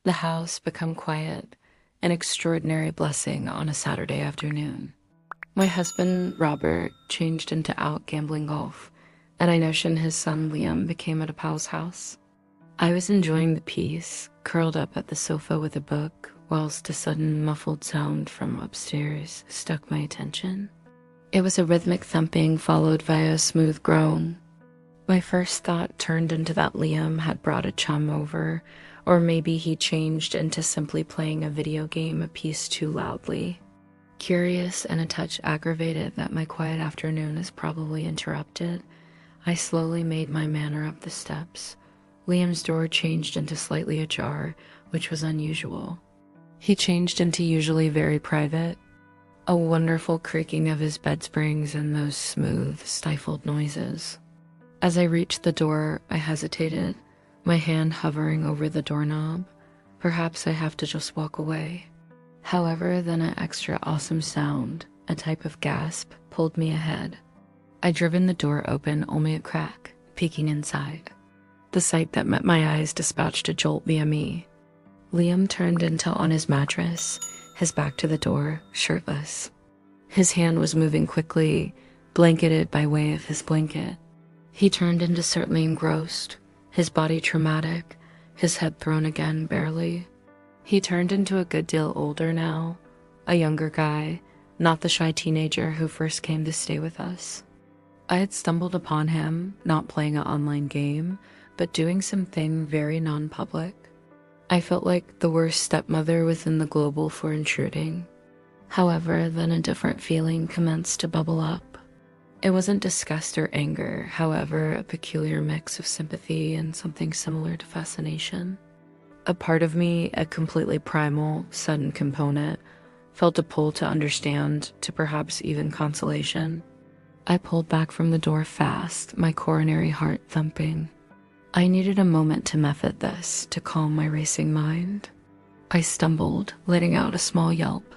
The house became quiet, an extraordinary blessing on a Saturday afternoon. My husband, Robert, changed into out gambling golf, and I notioned his son Liam became at a pal's house. I was enjoying the peace, curled up at the sofa with a book, whilst a sudden muffled sound from upstairs struck my attention. It was a rhythmic thumping followed by a smooth groan. My first thought turned into that Liam had brought a chum over, or maybe he changed into simply playing a video game a piece too loudly. Curious and a touch aggravated that my quiet afternoon is probably interrupted, I slowly made my manner up the steps. Liam's door changed into slightly ajar, which was unusual. He changed into usually very private, a wonderful creaking of his bed springs and those smooth, stifled noises. As I reached the door, I hesitated, my hand hovering over the doorknob. Perhaps I have to just walk away. However, then an extra awesome sound, a type of gasp, pulled me ahead. I'd driven the door open only a crack, peeking inside. The sight that met my eyes dispatched a jolt via me. Liam turned into on his mattress, his back to the door, shirtless. His hand was moving quickly, blanketed by way of his blanket. He turned into certainly engrossed, his body traumatic, his head thrown again barely. He turned into a good deal older now, a younger guy, not the shy teenager who first came to stay with us. I had stumbled upon him, not playing an online game, but doing something very non-public. I felt like the worst stepmother within the global for intruding. However, then a different feeling commenced to bubble up. It wasn't disgust or anger, however, a peculiar mix of sympathy and something similar to fascination. A part of me, a completely primal, sudden component, felt a pull to understand, to perhaps even consolation. I pulled back from the door fast, my coronary heart thumping. I needed a moment to method this, to calm my racing mind. I stumbled, letting out a small yelp.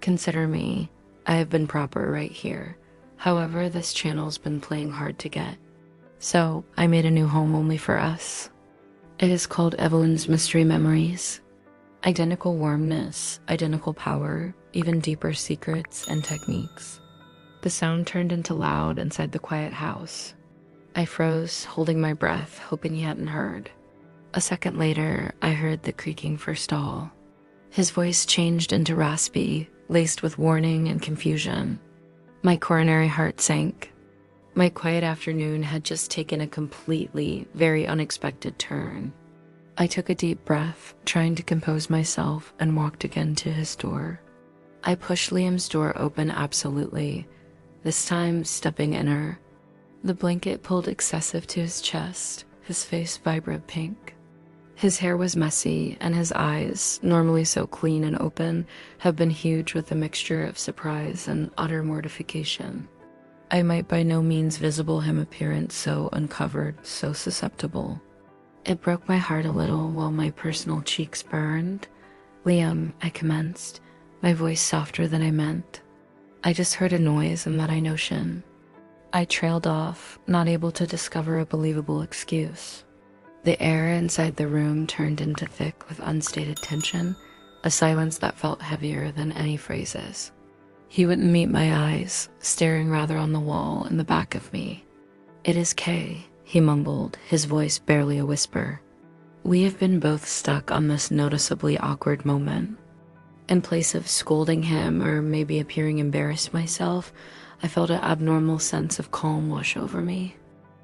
Consider me, I have been proper right here. However, this channel's been playing hard to get. So, I made a new home only for us. It is called Evelyn's Mystery Memories. Identical warmness, identical power, even deeper secrets and techniques. The sound turned into loud inside the quiet house. I froze, holding my breath, hoping he hadn't heard. A second later, I heard the creaking for stall. His voice changed into raspy, laced with warning and confusion. My coronary heart sank. My quiet afternoon had just taken a completely, very unexpected turn. I took a deep breath, trying to compose myself, and walked again to his door. I pushed Liam's door open absolutely, this time stepping inner. The blanket pulled excessive to his chest, his face vibrant pink. His hair was messy, and his eyes, normally so clean and open, have been huge with a mixture of surprise and utter mortification. I might by no means visible him appearance so uncovered, so susceptible. It broke my heart a little while my personal cheeks burned. "Liam," I commenced, my voice softer than I meant. I just heard a noise and that I notion. I trailed off, not able to discover a believable excuse. The air inside the room turned into thick with unstated tension, a silence that felt heavier than any phrases. He wouldn't meet my eyes, staring rather on the wall in the back of me. "It is Kay," he mumbled, his voice barely a whisper. We have been both stuck on this noticeably awkward moment. In place of scolding him or maybe appearing embarrassed myself, I felt an abnormal sense of calm wash over me.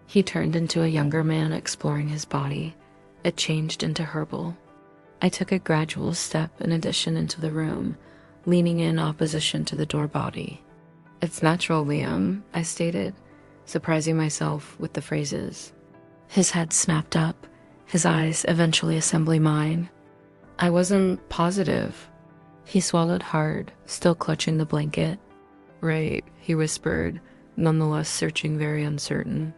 He turned into a younger man exploring his body. It changed into herbal. I took a gradual step in addition into the room, leaning in opposition to the door body. "It's natural, Liam," I stated, surprising myself with the phrases. His head snapped up, his eyes eventually assembling mine. I wasn't positive. He swallowed hard, still clutching the blanket. "Right," he whispered, nonetheless searching very uncertain.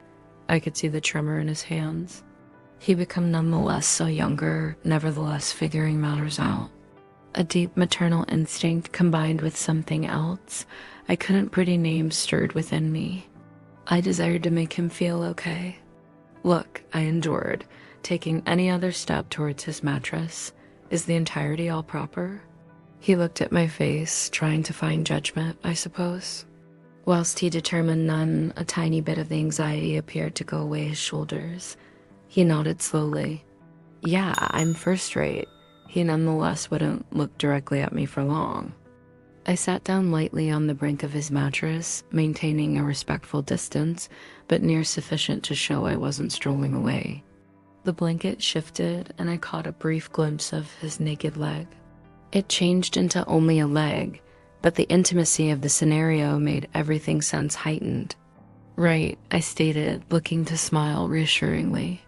I could see the tremor in his hands. He became nonetheless so younger, nevertheless figuring matters out. A deep maternal instinct combined with something else I couldn't pretty name stirred within me. I desired to make him feel okay. Look, I endured, taking any other step towards his mattress. Is the entirety all proper? He looked at my face, trying to find judgment, I suppose. Whilst he determined none, a tiny bit of the anxiety appeared to go away his shoulders. He nodded slowly. Yeah, I'm first rate. He nonetheless wouldn't look directly at me for long. I sat down lightly on the brink of his mattress, maintaining a respectful distance, but near sufficient to show I wasn't strolling away. The blanket shifted, and I caught a brief glimpse of his naked leg. It changed into only a leg, but the intimacy of the scenario made everything sense heightened. Right, I stated, looking to smile reassuringly.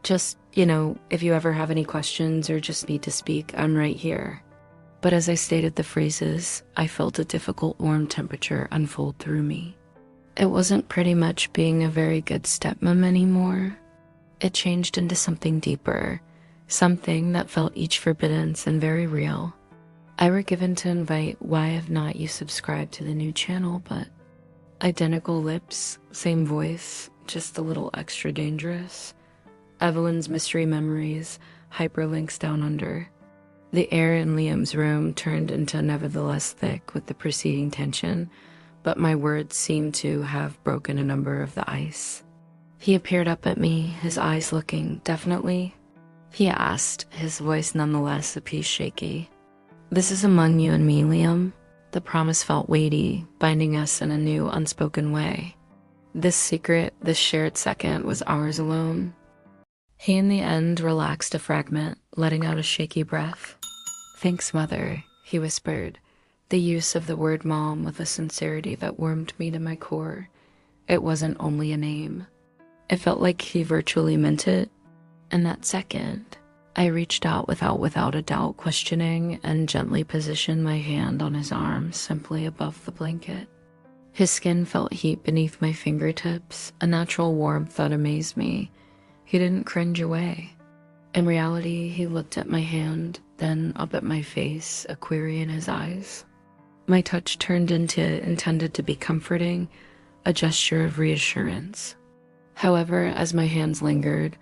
Just, if you ever have any questions or just need to speak, I'm right here. But as I stated the phrases, I felt a difficult warm temperature unfold through me. It wasn't pretty much being a very good stepmom anymore. It changed into something deeper, something that felt each forbidden and very real. I were given to invite why have not you subscribed to the new channel, but identical lips, same voice, just a little extra dangerous. Evelyn's mystery memories, hyperlinks down under. The air in Liam's room turned into nevertheless thick with the preceding tension, but my words seemed to have broken a number of the ice. He appeared up at me, his eyes looking, definitely? He asked, his voice nonetheless a piece shaky. This is among you and me, Liam. The promise felt weighty, binding us in a new, unspoken way. This secret, this shared second, was ours alone. He in the end relaxed a fragment, letting out a shaky breath. Thanks, Mother, he whispered, the use of the word mom with a sincerity that warmed me to my core. It wasn't only a name. It felt like he virtually meant it. In that second, I reached out without a doubt questioning and gently positioned my hand on his arm simply above the blanket. His skin felt heat beneath my fingertips, a natural warmth that amazed me. He didn't cringe away. In reality, he looked at my hand, then up at my face, a query in his eyes. My touch turned into intended to be comforting, a gesture of reassurance. However, as my hands lingered,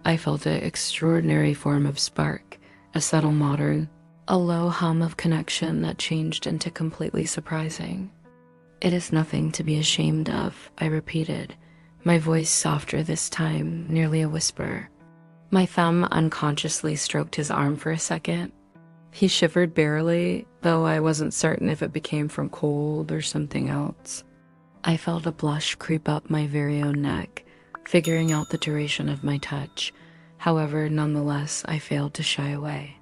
I felt an extraordinary form of spark, a subtle modern, a low hum of connection that changed into completely surprising. It is nothing to be ashamed of, I repeated, my voice softer this time, nearly a whisper. My thumb unconsciously stroked his arm for a second. He shivered barely, though I wasn't certain if it became from cold or something else. I felt a blush creep up my very own neck, figuring out the duration of my touch. However, nonetheless, I failed to shy away.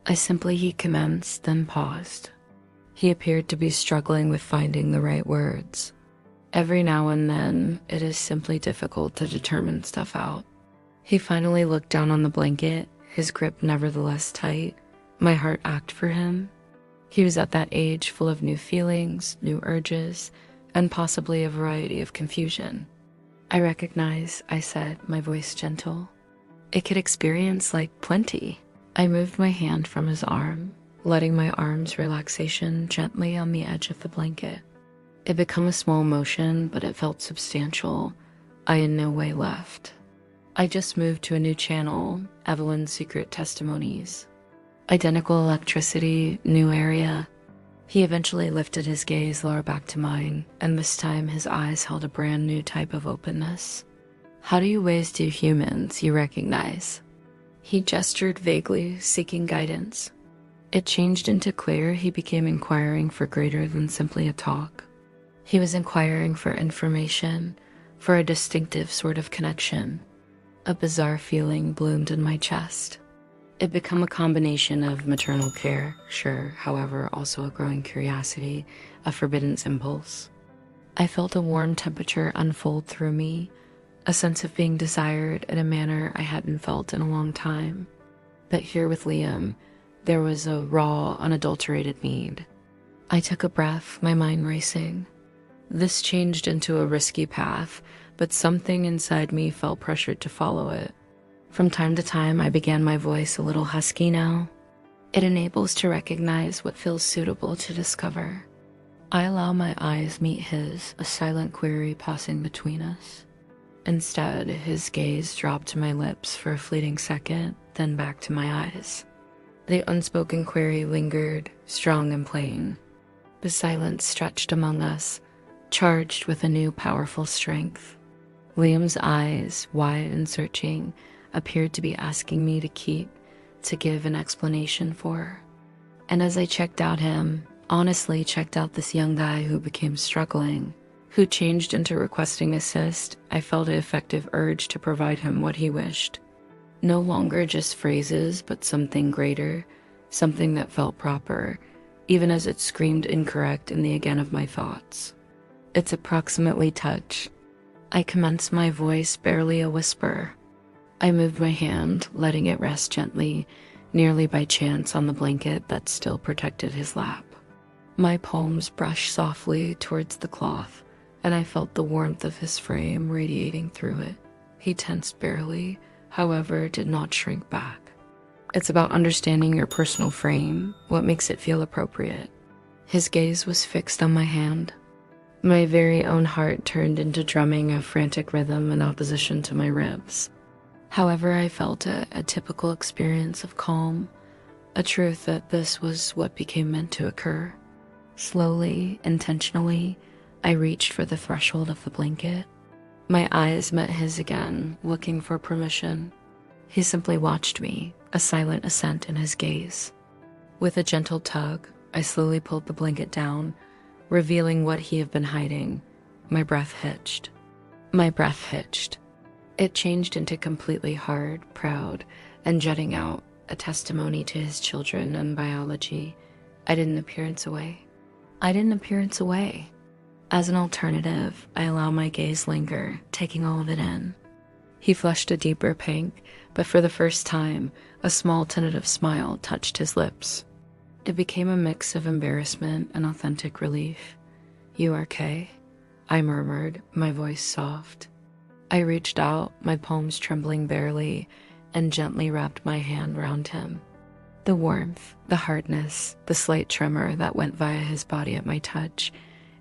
He commenced, then paused. He appeared to be struggling with finding the right words. Every now and then, it is simply difficult to determine stuff out. He finally looked down on the blanket, his grip nevertheless tight. My heart ached for him. He was at that age full of new feelings, new urges, and possibly a variety of confusion. I recognize, I said, my voice gentle. It could experience like plenty. I moved my hand from his arm, letting my arm's relaxation gently on the edge of the blanket. It became a small motion, but it felt substantial. I in no way left. I just moved to a new channel, Evelyn's Secret Testimonies. Identical electricity, new area. He eventually lifted his gaze lower back to mine, and this time his eyes held a brand new type of openness. How do you ways do humans you recognize? He gestured vaguely, seeking guidance. It changed into clear he became inquiring for greater than simply a talk. He was inquiring for information, for a distinctive sort of connection. A bizarre feeling bloomed in my chest. It became a combination of maternal care, sure, however, also a growing curiosity, a forbidden impulse. I felt a warm temperature unfold through me, a sense of being desired in a manner I hadn't felt in a long time. But here with Liam, there was a raw, unadulterated need. I took a breath, my mind racing. This changed into a risky path, but something inside me felt pressured to follow it. From time to time, I began my voice a little husky now. It enables to recognize what feels suitable to discover. I allow my eyes meet his, a silent query passing between us. Instead, his gaze dropped to my lips for a fleeting second, then back to my eyes. The unspoken query lingered, strong and plain. The silence stretched among us, charged with a new powerful strength. Liam's eyes, wide and searching, appeared to be asking me to keep, to give an explanation for. And as I checked out him, honestly checked out this young guy who became struggling, who changed into requesting assist, I felt an effective urge to provide him what he wished. No longer just phrases, but something greater, something that felt proper, even as it screamed incorrect in the again of my thoughts. Its approximately touch. I commenced my voice barely a whisper. I moved my hand, letting it rest gently, nearly by chance on the blanket that still protected his lap. My palms brushed softly towards the cloth, and I felt the warmth of his frame radiating through it. He tensed barely, however, did not shrink back. It's about understanding your personal frame, what makes it feel appropriate. His gaze was fixed on my hand. My very own heart turned into drumming a frantic rhythm in opposition to my ribs. However, I felt a typical experience of calm, a truth that this was what became meant to occur. Slowly, intentionally, I reached for the threshold of the blanket. My eyes met his again, looking for permission. He simply watched me, a silent assent in his gaze. With a gentle tug, I slowly pulled the blanket down, revealing what he had been hiding. My breath hitched. It changed into completely hard, proud, and jutting out, a testimony to his children and biology. I didn't appearance away. As an alternative, I allow my gaze linger, taking all of it in. He flushed a deeper pink, but for the first time, a small tentative smile touched his lips. It became a mix of embarrassment and authentic relief. "You are okay?" I murmured, my voice soft. I reached out, my palms trembling barely, and gently wrapped my hand round him. The warmth, the hardness, the slight tremor that went via his body at my touch,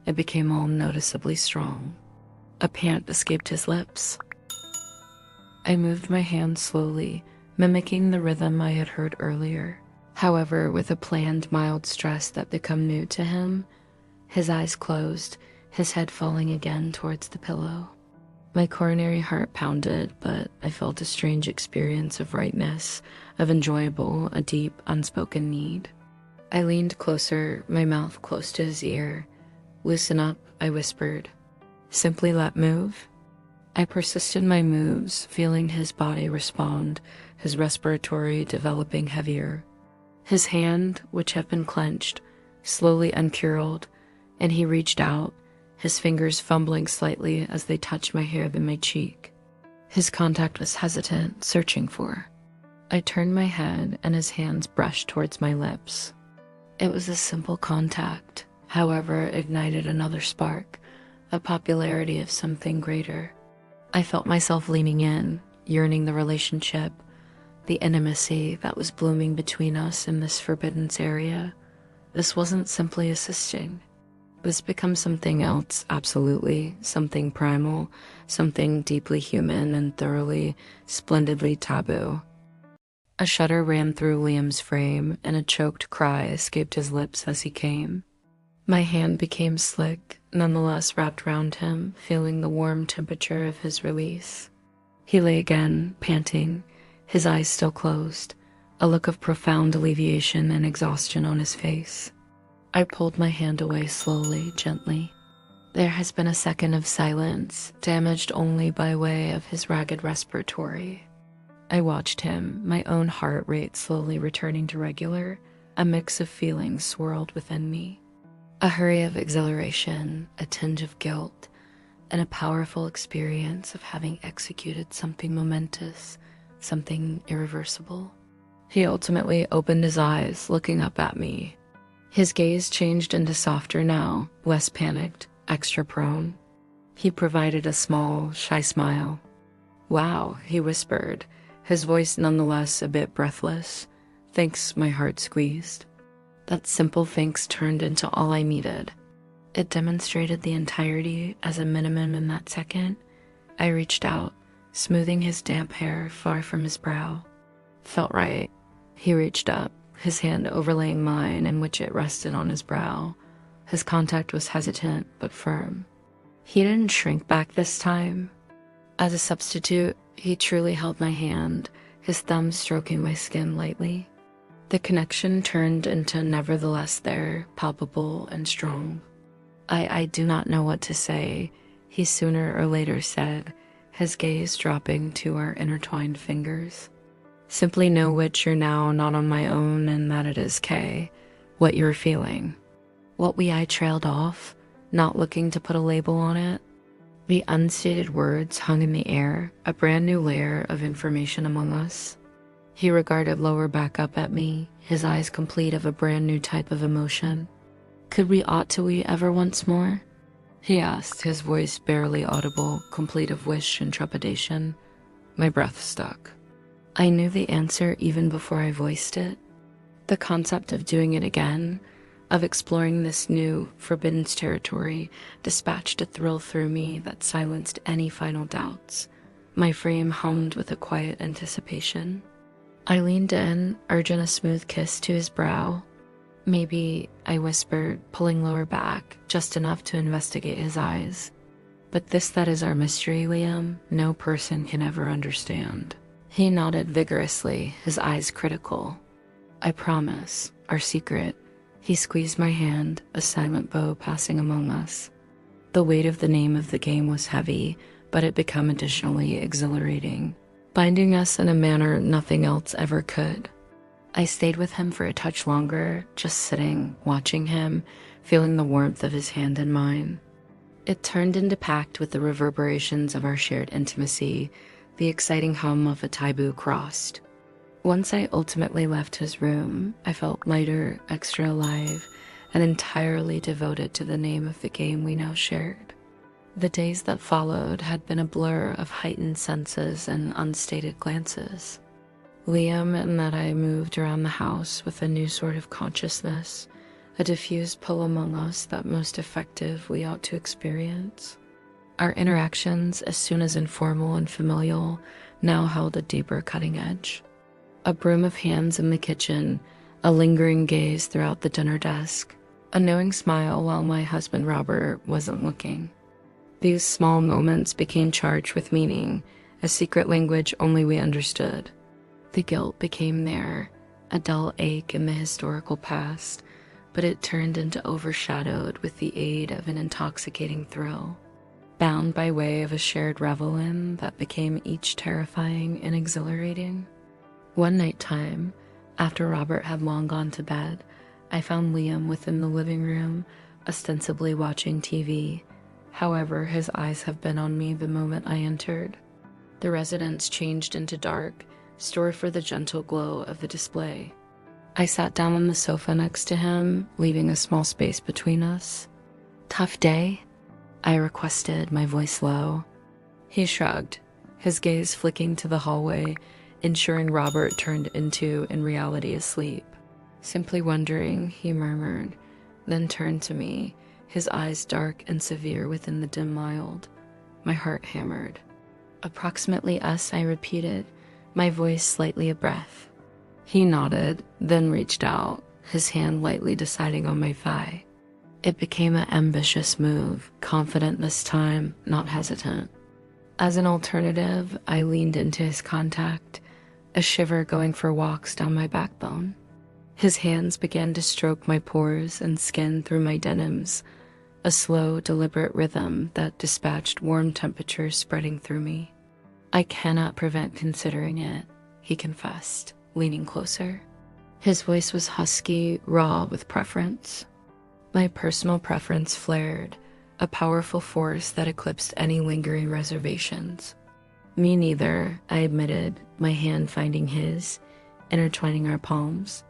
it became all noticeably strong. A pant escaped his lips. I moved my hand slowly, mimicking the rhythm I had heard earlier. However, with a planned mild stress that became new to him, his eyes closed, his head falling again towards the pillow. My coronary heart pounded, but I felt a strange experience of rightness, of enjoyable, a deep, unspoken need. I leaned closer, my mouth close to his ear. "Loosen up," I whispered. "Simply let move." I persisted my moves, feeling his body respond, his respiratory developing heavier. His hand, which had been clenched, slowly uncurled, and he reached out, his fingers fumbling slightly as they touched my hair and my cheek. His contact was hesitant, searching for. I turned my head and his hands brushed towards my lips. It was a simple contact, however, ignited another spark, a popularity of something greater. I felt myself leaning in, yearning the relationship, the intimacy that was blooming between us in this forbidden area. This wasn't simply assisting. This becomes something else, absolutely, something primal, something deeply human and thoroughly, splendidly taboo. A shudder ran through Liam's frame, and a choked cry escaped his lips as he came. My hand became slick, nonetheless wrapped round him, feeling the warm temperature of his release. He lay again, panting, his eyes still closed, a look of profound alleviation and exhaustion on his face. I pulled my hand away slowly, gently. There has been a second of silence, damaged only by way of his ragged respiratory. I watched him, my own heart rate slowly returning to regular, a mix of feelings swirled within me. A hurry of exhilaration, a tinge of guilt, and a powerful experience of having executed something momentous, something irreversible. He ultimately opened his eyes, looking up at me. His gaze changed into softer now, less panicked, extra prone. He provided a small, shy smile. "Wow," he whispered, his voice nonetheless a bit breathless. "Thanks," my heart squeezed. That simple thanks turned into all I needed. It demonstrated the entirety as a minimum in that second. I reached out, smoothing his damp hair far from his brow. Felt right. He reached up, his hand overlaying mine in which it rested on his brow. His contact was hesitant but firm. He didn't shrink back this time. As a substitute, he truly held my hand, his thumb stroking my skin lightly. The connection turned into nevertheless there, palpable and strong. I do not know what to say, he sooner or later said, his gaze dropping to our intertwined fingers. Simply know which you're now not on my own and that it is K, what you're feeling. What I trailed off, not looking to put a label on it. The unstated words hung in the air, a brand new layer of information among us. He regarded lower back up at me, his eyes complete of a brand new type of emotion. Could we ought to we ever once more? He asked, his voice barely audible, complete of wish and trepidation. My breath stuck. I knew the answer even before I voiced it. The concept of doing it again, of exploring this new, forbidden territory, dispatched a thrill through me that silenced any final doubts. My frame hummed with a quiet anticipation. I leaned in, urging a smooth kiss to his brow. Maybe, I whispered, pulling lower back, just enough to investigate his eyes. But that is our mystery, Liam. No person can ever understand. He nodded vigorously, his eyes critical. I promise, our secret. He squeezed my hand, a silent bow passing among us. The weight of the name of the game was heavy, but it became additionally exhilarating, binding us in a manner nothing else ever could. I stayed with him for a touch longer, just sitting, watching him, feeling the warmth of his hand in mine. It turned into packed with the reverberations of our shared intimacy, the exciting hum of a taboo crossed. Once I ultimately left his room, I felt lighter, extra alive, and entirely devoted to the name of the game we now shared. The days that followed had been a blur of heightened senses and unstated glances. Liam and that I moved around the house with a new sort of consciousness, a diffused pull among us that most effective we ought to experience. Our interactions, as soon as informal and familial, now held a deeper cutting edge. A broom of hands in the kitchen, a lingering gaze throughout the dinner desk, a knowing smile while my husband Robert wasn't looking. These small moments became charged with meaning, a secret language only we understood. The guilt became there, a dull ache in the historical past, but it turned into overshadowed with the aid of an intoxicating thrill, bound by way of a shared revel in that became each terrifying and exhilarating. One night time, after Robert had long gone to bed, I found Liam within the living room, ostensibly watching TV. However, his eyes have been on me the moment I entered. The residence changed into dark, stored for the gentle glow of the display. I sat down on the sofa next to him, leaving a small space between us. "Tough day?" I requested, my voice low. He shrugged, his gaze flicking to the hallway, ensuring Robert turned into, in reality, asleep. "Simply wondering," he murmured, then turned to me, his eyes dark and severe within the dim mild. My heart hammered. "Approximately us," I repeated, my voice slightly a breath. He nodded, then reached out, his hand lightly deciding on my thigh. It became an ambitious move, confident this time, not hesitant. As an alternative, I leaned into his contact, a shiver going for walks down my backbone. His hands began to stroke my pores and skin through my denims, a slow, deliberate rhythm that dispatched warm temperatures spreading through me. "I cannot prevent considering it," he confessed, leaning closer. His voice was husky, raw with preference. My personal preference flared, a powerful force that eclipsed any lingering reservations. "Me neither," I admitted, my hand finding his, intertwining our palms.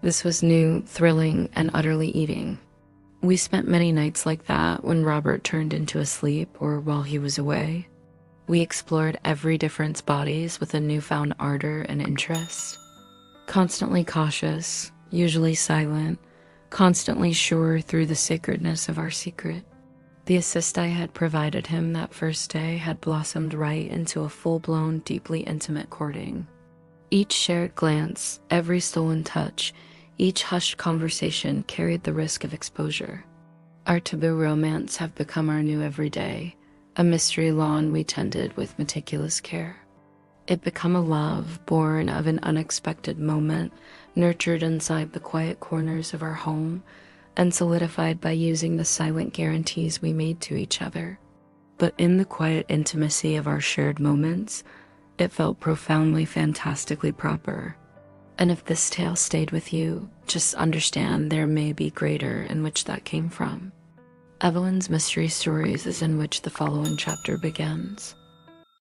This was new, thrilling, and utterly eating. We spent many nights like that when Robert turned into a sleep or while he was away. We explored every different's bodies with a newfound ardor and interest. Constantly cautious, usually silent, constantly sure through the sacredness of our secret. The assist I had provided him that first day had blossomed right into a full-blown, deeply intimate courting. Each shared glance, every stolen touch, each hushed conversation carried the risk of exposure. Our taboo romance have become our new everyday, a mystery lawn we tended with meticulous care. It become a love born of an unexpected moment, nurtured inside the quiet corners of our home, and solidified by using the silent guarantees we made to each other. But in the quiet intimacy of our shared moments, it felt profoundly, fantastically proper. And if this tale stayed with you, just understand there may be greater in which that came from. Evelyn's Mystery Stories is in which the following chapter begins.